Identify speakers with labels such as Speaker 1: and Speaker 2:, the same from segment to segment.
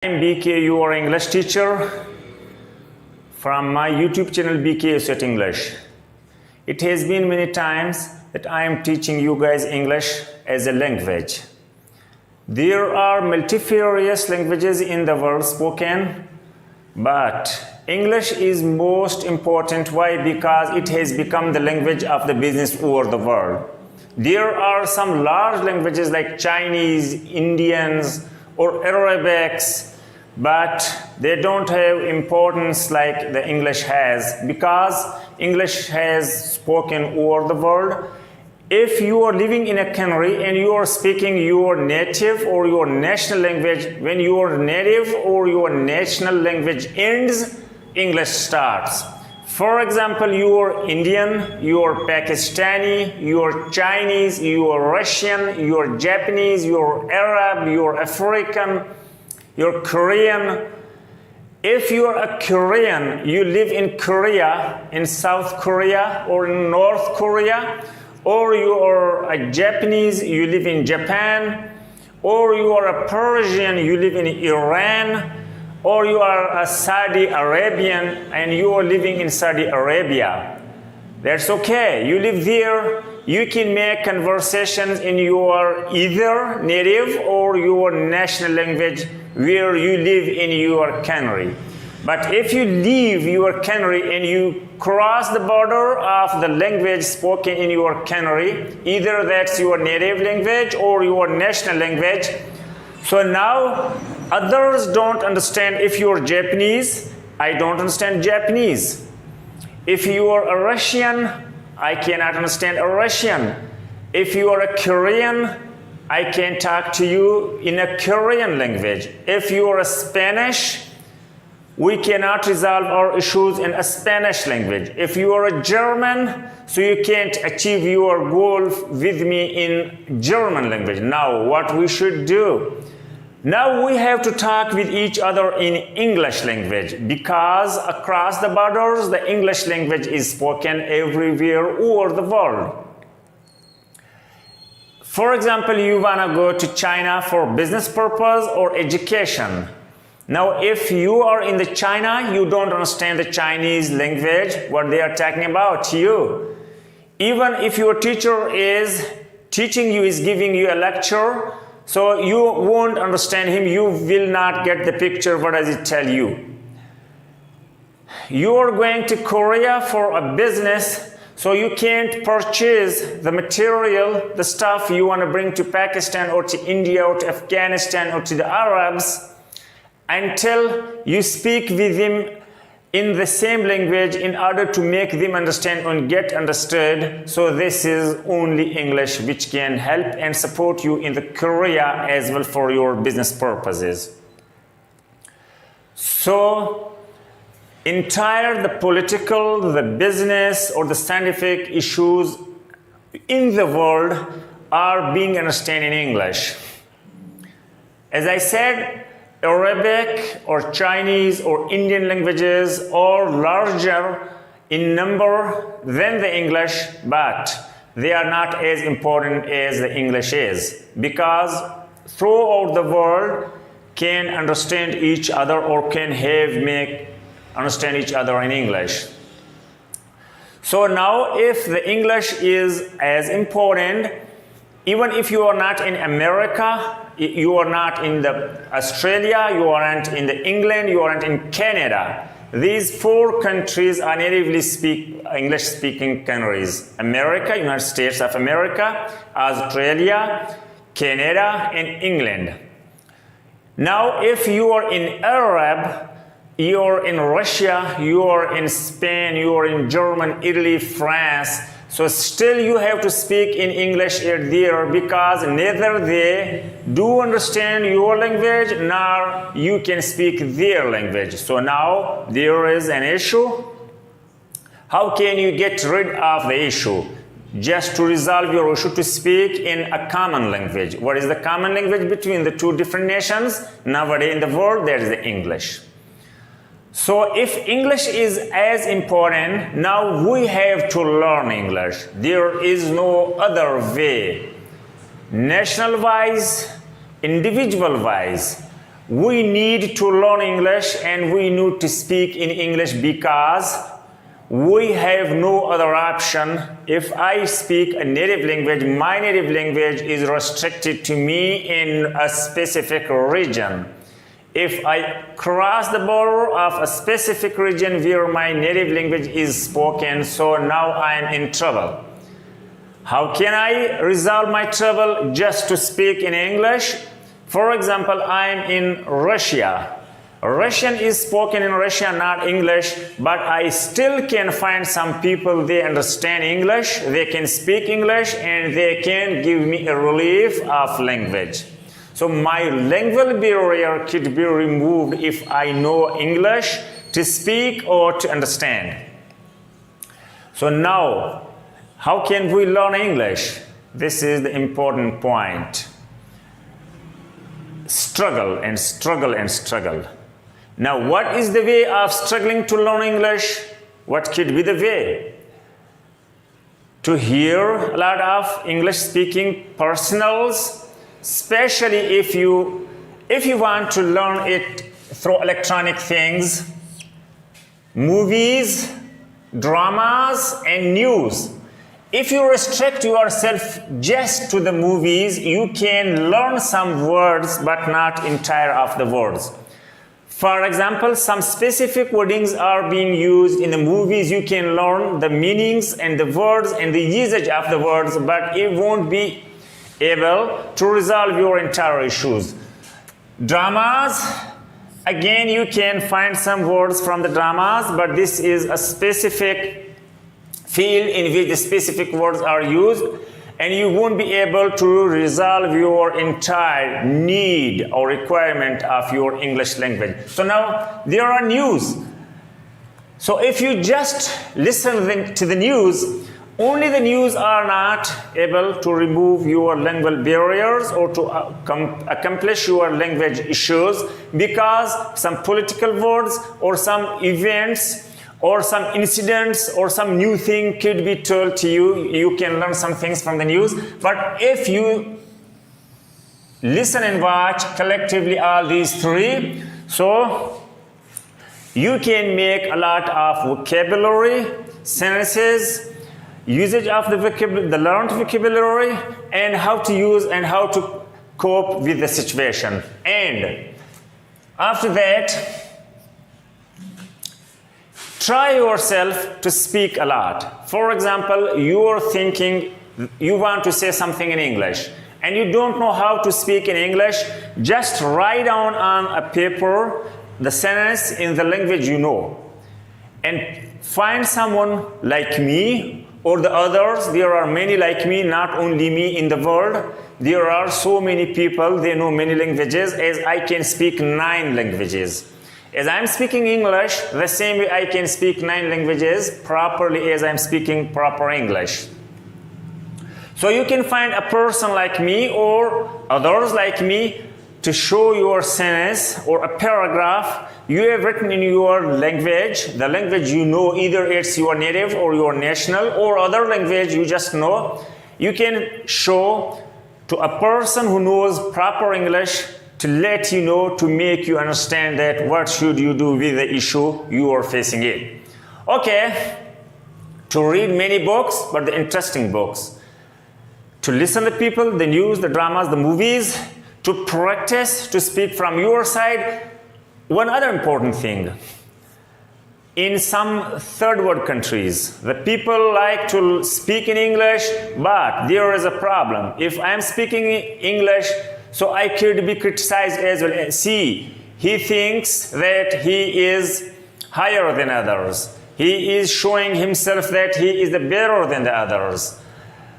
Speaker 1: I'm BK, your English teacher from my YouTube channel BK Set English. It has been many times that I am teaching you guys English as a language. There are multifarious languages in the world spoken, but English is most important. Why? Because it has become the language of the business over the world. There are some large languages like Chinese, Indians, or Arabics, but they don't have importance like the English has, because English has spoken over the world. If you are living in a country and you are speaking your native or your national language, when your native or your national language ends, English starts. For example, you are Indian, you are Pakistani, you are Chinese, you are Russian, you are Japanese, you are Arab, you are African, you're Korean. If you're a Korean, you live in Korea, in South Korea or in North Korea, or you are a Japanese, you live in Japan, or you are a Persian, you live in Iran, or you are a Saudi Arabian and you are living in Saudi Arabia. That's okay. You live there. You can make conversations in your either native or your national language where you live in your country. But if you leave your country and you cross the border of the language spoken in your country, either that's your native language or your national language, so now others don't understand. If you're Japanese, I don't understand Japanese. If you are a Russian, I cannot understand a Russian. If you are a Korean, I can talk to you in a Korean language. If you are a Spanish, we cannot resolve our issues in a Spanish language. If you are a German, so you can't achieve your goal with me in German language. Now, what we should do? Now we have to talk with each other in English language, because across the borders, the English language is spoken everywhere over the world. For example, you want to go to China for business purpose or education. Now, if you are in the China, you don't understand the Chinese language, what they are talking about to you. Even if your teacher is teaching you, is giving you a lecture, so you won't understand him, you will not get the picture, what does it tell you? You are going to Korea for a business, so you can't purchase the material, the stuff you want to bring to Pakistan or to India or to Afghanistan or to the Arabs until you speak with them in the same language in order to make them understand and get understood. So this is only English which can help and support you in the Korea as well for your business purposes. So entire the political, the business or the scientific issues in the world are being understood in English. As I said, Arabic or Chinese or Indian languages are larger in number than the English, but they are not as important as the English is, because throughout the world can understand each other or can make understand each other in English. So now if the English is as important, even if you are not in America, you are not in the Australia, you aren't in the England, you aren't in Canada. These four countries are natively English-speaking countries: America, United States of America, Australia, Canada, and England. Now, if you are in Arab, you are in Russia, you are in Spain, you are in Germany, Italy, France, so still you have to speak in English there, because neither they do understand your language nor you can speak their language. So now there is an issue. How can you get rid of the issue? Just to resolve your issue, to speak in a common language. What is the common language between the two different nations? Nowadays in the world, there is the English. So if English is as important, now we have to learn English. There is no other way. National-wise, individual-wise, we need to learn English and we need to speak in English because we have no other option. If I speak a native language, my native language is restricted to me in a specific region. If I cross the border of a specific region where my native language is spoken, so now I am in trouble. How can I resolve my trouble? Just to speak in English. For example, I am in Russia. Russian is spoken in Russia, not English, but I still can find some people, they understand English, they can speak English, and they can give me a relief of language. So my language barrier could be removed if I know English to speak or to understand. So now, how can we learn English? This is the important point. Struggle and struggle and struggle. Now, what is the way of struggling to learn English? What could be the way? To hear a lot of English-speaking personals, especially if you want to learn it through electronic things, movies, dramas, and news. If you restrict yourself just to the movies, you can learn some words but not entire of the words. For example, some specific wordings are being used in the movies. You can learn the meanings and the words and the usage of the words, but it won't be able to resolve your entire issues. Dramas, again, you can find some words from the dramas, but this is a specific field in which the specific words are used, and you won't be able to resolve your entire need or requirement of your English language. So now there are news. So if you just listen to the news, only the news are not able to remove your language barriers or to accomplish your language issues, because some political words or some events or some incidents or some new thing could be told to you. You can learn some things from the news. But if you listen and watch collectively all these three, so you can make a lot of vocabulary, sentences, usage of the learned vocabulary, and how to use and how to cope with the situation. And after that, try yourself to speak a lot. For example, you're thinking you want to say something in English and you don't know how to speak in English. Just write down on a paper the sentence in the language you know. And find someone like me or the others. There are many like me, not only me in the world. There are so many people, they know many languages, as I can speak 9 languages. As I'm speaking English, the same way I can speak 9 languages properly as I'm speaking proper English. So you can find a person like me or others like me to show your sentence or a paragraph you have written in your language, the language you know, either it's your native or your national or other language you just know. You can show to a person who knows proper English to let you know, to make you understand that what should you do with the issue you are facing it. Okay, to read many books, but the interesting books. To listen to people, the news, the dramas, the movies. To practice, to speak from your side. One other important thing. In some third world countries, the people like to speak in English, but there is a problem. If I'm speaking English, so I could be criticized as well. See, he thinks that he is higher than others. He is showing himself that he is better than the others.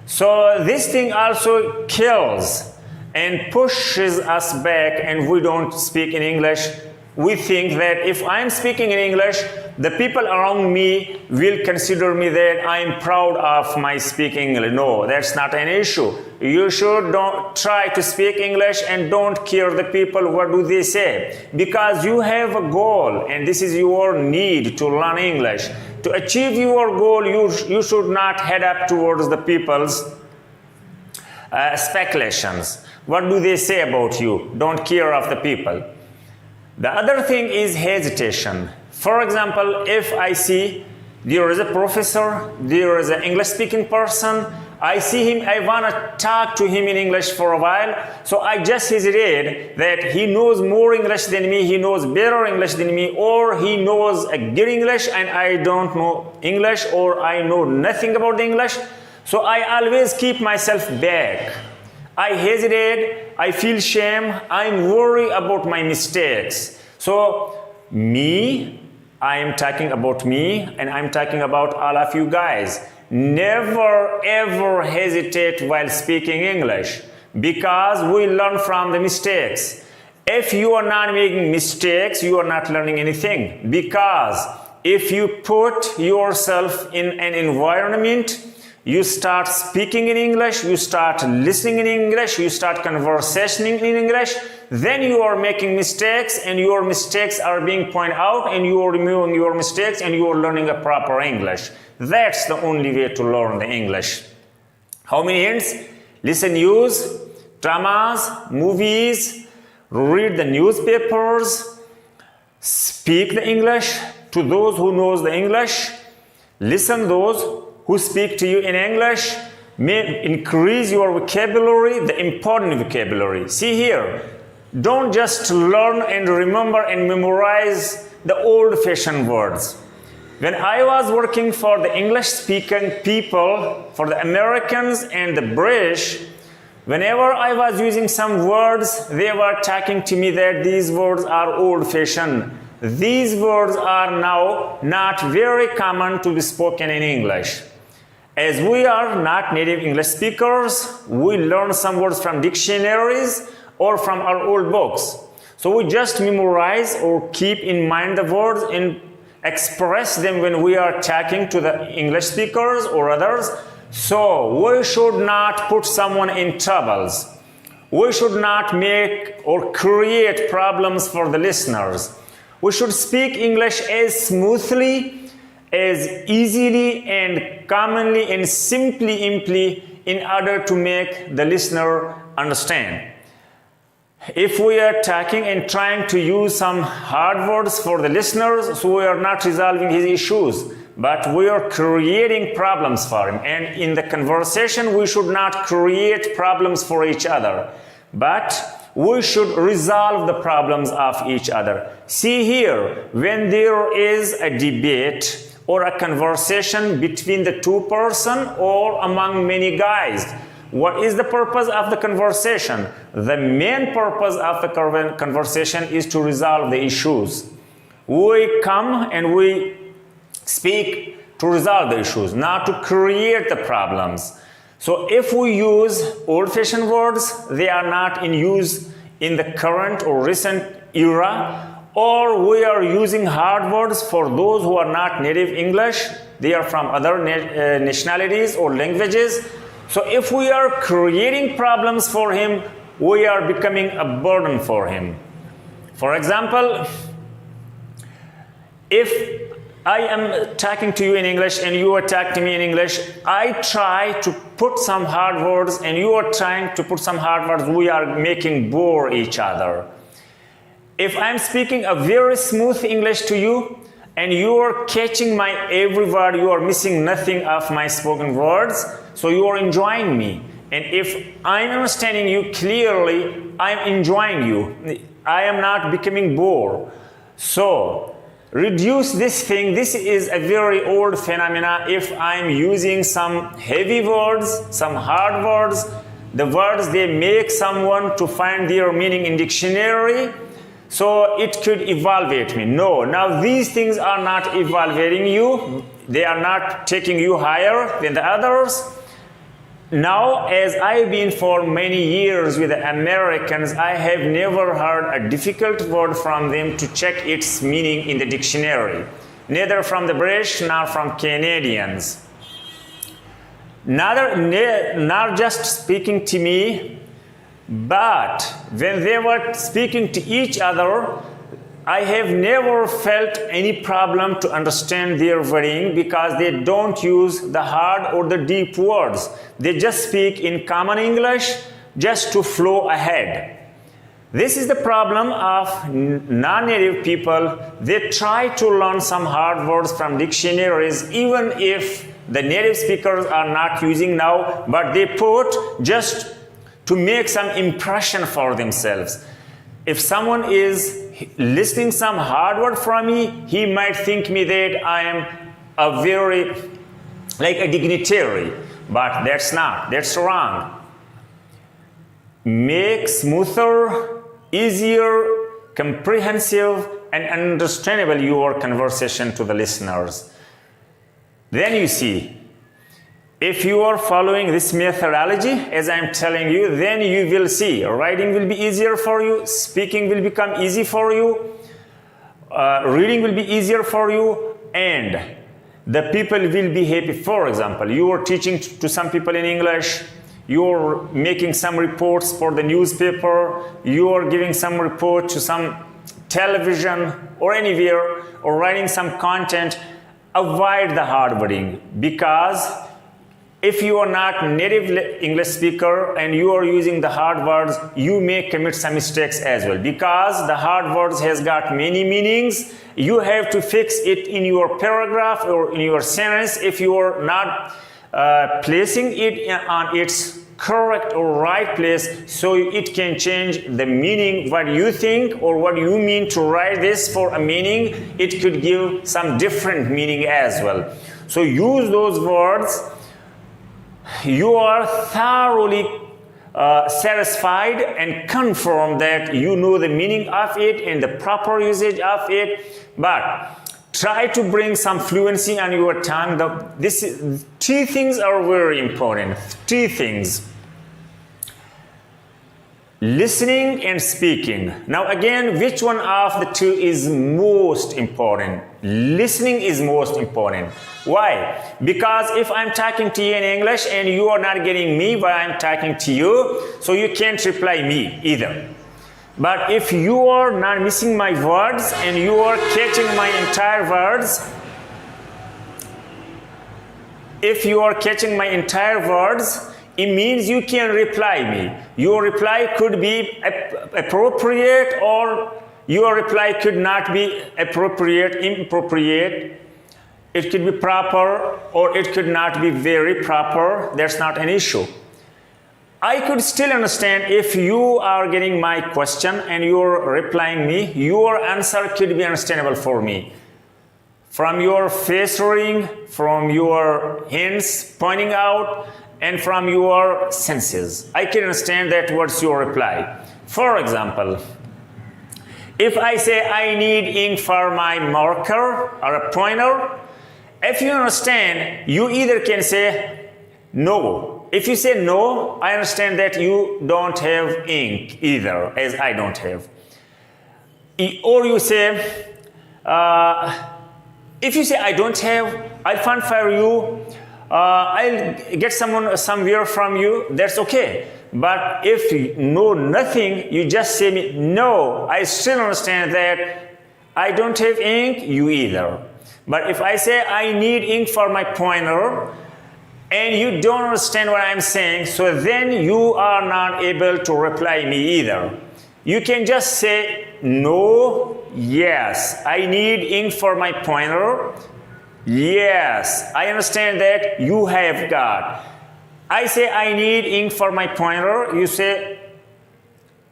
Speaker 1: So this thing also kills and pushes us back, and we don't speak in English. We think that if I'm speaking in English, the people around me will consider me that I'm proud of my speaking English. No, that's not an issue. You should don't try to speak English and don't care the people what do they say, because you have a goal and this is your need to learn English. To achieve your goal, you should not head up towards the people's speculations. What do they say about you? Don't care of the people. The other thing is hesitation. For example, if I see there is a professor, there is an English speaking person, I see him, I want to talk to him in English for a while, so I just hesitate that he knows more English than me, he knows better English than me, or he knows a good English and I don't know English, or I know nothing about the English. So I always keep myself back. I hesitate, I feel shame, I'm worried about my mistakes. So I am talking about me, and I'm talking about all of you guys. Never ever hesitate while speaking English, because we learn from the mistakes. If you are not making mistakes, you are not learning anything. Because if you put yourself in an environment, you start speaking in English, you start listening in English, you start conversating in English, then you are making mistakes, and your mistakes are being pointed out, and you are removing your mistakes, and you are learning a proper English. That's the only way to learn the English. How many hints? Listen news, dramas, movies, read the newspapers, speak the English to those who knows the English, listen those who speak to you in English, may increase your vocabulary, the important vocabulary. See here, don't just learn and remember and memorize the old-fashioned words. When I was working for the English-speaking people, for the Americans and the British, whenever I was using some words, they were talking to me that these words are old-fashioned. These words are now not very common to be spoken in English. As we are not native English speakers, we learn some words from dictionaries or from our old books. So we just memorize or keep in mind the words and express them when we are talking to the English speakers or others. So we should not put someone in troubles. We should not make or create problems for the listeners. We should speak English as smoothly, as easily and commonly and simply in order to make the listener understand. If we are talking and trying to use some hard words for the listeners, so we are not resolving his issues, but we are creating problems for him. And in the conversation, we should not create problems for each other, but we should resolve the problems of each other. See here, when there is a debate or a conversation between the two person or among many guys, what is the purpose of the conversation? The main purpose of the conversation is to resolve the issues. We come and we speak to resolve the issues, not to create the problems. So if we use old-fashioned words, they are not in use in the current or recent era, or we are using hard words for those who are not native English, they are from other nationalities or languages. So if we are creating problems for him, we are becoming a burden for him. For example, if I am talking to you in English and you are talking to me in English, I try to put some hard words and you are trying to put some hard words, we are making bore each other. If I'm speaking a very smooth English to you and you are catching my every word, you are missing nothing of my spoken words, so you are enjoying me. And if I'm understanding you clearly, I'm enjoying you. I am not becoming bored. So reduce this thing. This is a very old phenomena. If I'm using some heavy words, some hard words, the words they make someone to find their meaning in dictionary, so it could evaluate me. No, now these things are not evaluating you. They are not taking you higher than the others. Now, as I've been for many years with the Americans, I have never heard a difficult word from them to check its meaning in the dictionary. Neither from the British nor from Canadians. Not just speaking to me, but when they were speaking to each other, I have never felt any problem to understand their wording because they don't use the hard or the deep words. They just speak in common English just to flow ahead. This is the problem of non-native people. They try to learn some hard words from dictionaries, even if the native speakers are not using now, but they put just to make some impression for themselves. If someone is listening some hard word from me, he might think me that I am a very, like a dignitary, but that's wrong. Make smoother, easier, comprehensive, and understandable your conversation to the listeners. Then you see, if you are following this methodology, as I'm telling you, then you will see writing will be easier for you, speaking will become easy for you, reading will be easier for you, and the people will be happy. For example, you are teaching to some people in English, you're making some reports for the newspaper, you are giving some report to some television or anywhere, or writing some content. Avoid the hard wording, because if you are not native English speaker and you are using the hard words, you may commit some mistakes as well, because the hard words has got many meanings. You have to fix it in your paragraph or in your sentence. If you are not placing it on its correct or right place, so it can change the meaning, what you think or what you mean to write this for a meaning, it could give some different meaning as well. So use those words. You are thoroughly satisfied and confirm that you know the meaning of it and the proper usage of it, but try to bring some fluency on your tongue. Three things are very important. Three things: listening and speaking. Now again, which one of the two is most important? Listening is most important. Why? Because if I'm talking to you in English and you are not getting me while I'm talking to you, so you can't reply me either. But if you are not missing my words and you are catching my entire words, if you are catching my entire words, it means you can reply me. Your reply could be appropriate, or your reply could not be appropriate, inappropriate. It could be proper, or it could not be very proper. That's not an issue. I could still understand if you are getting my question and you're replying me, your answer could be understandable for me. From your face reading, from your hands pointing out, and from your senses, I can understand that what's your reply. For example, if I say I need ink for my marker or a pointer, if you understand, you either can say no. If you say no, I understand that you don't have ink either, as I don't have. Or you say, if you say I don't have, I'll find for you, I'll get someone somewhere from you, that's okay. But if you know nothing, you just say me, no, I still understand that I don't have ink, you either. But if I say I need ink for my pointer, and you don't understand what I'm saying, so then you are not able to reply me either. You can just say no, yes, I need ink for my pointer. Yes, I understand that you have got. I say I need ink for my pointer. You say,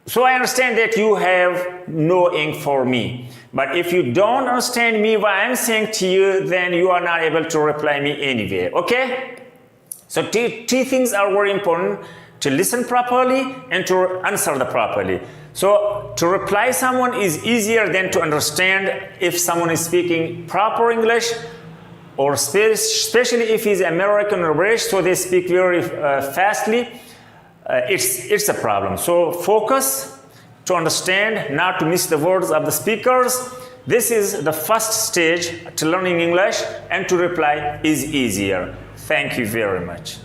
Speaker 1: so I understand that you have no ink for me. But if you don't understand me what I'm saying to you, then you are not able to reply me anyway. Okay? So three things are very important: to listen properly and to answer properly. So to reply someone is easier than to understand if someone is speaking proper English, or especially if he's American or British, so they speak very fastly. It's a problem. So focus to understand, not to miss the words of the speakers. This is the first stage to learning English, and to reply is easier. Thank you very much.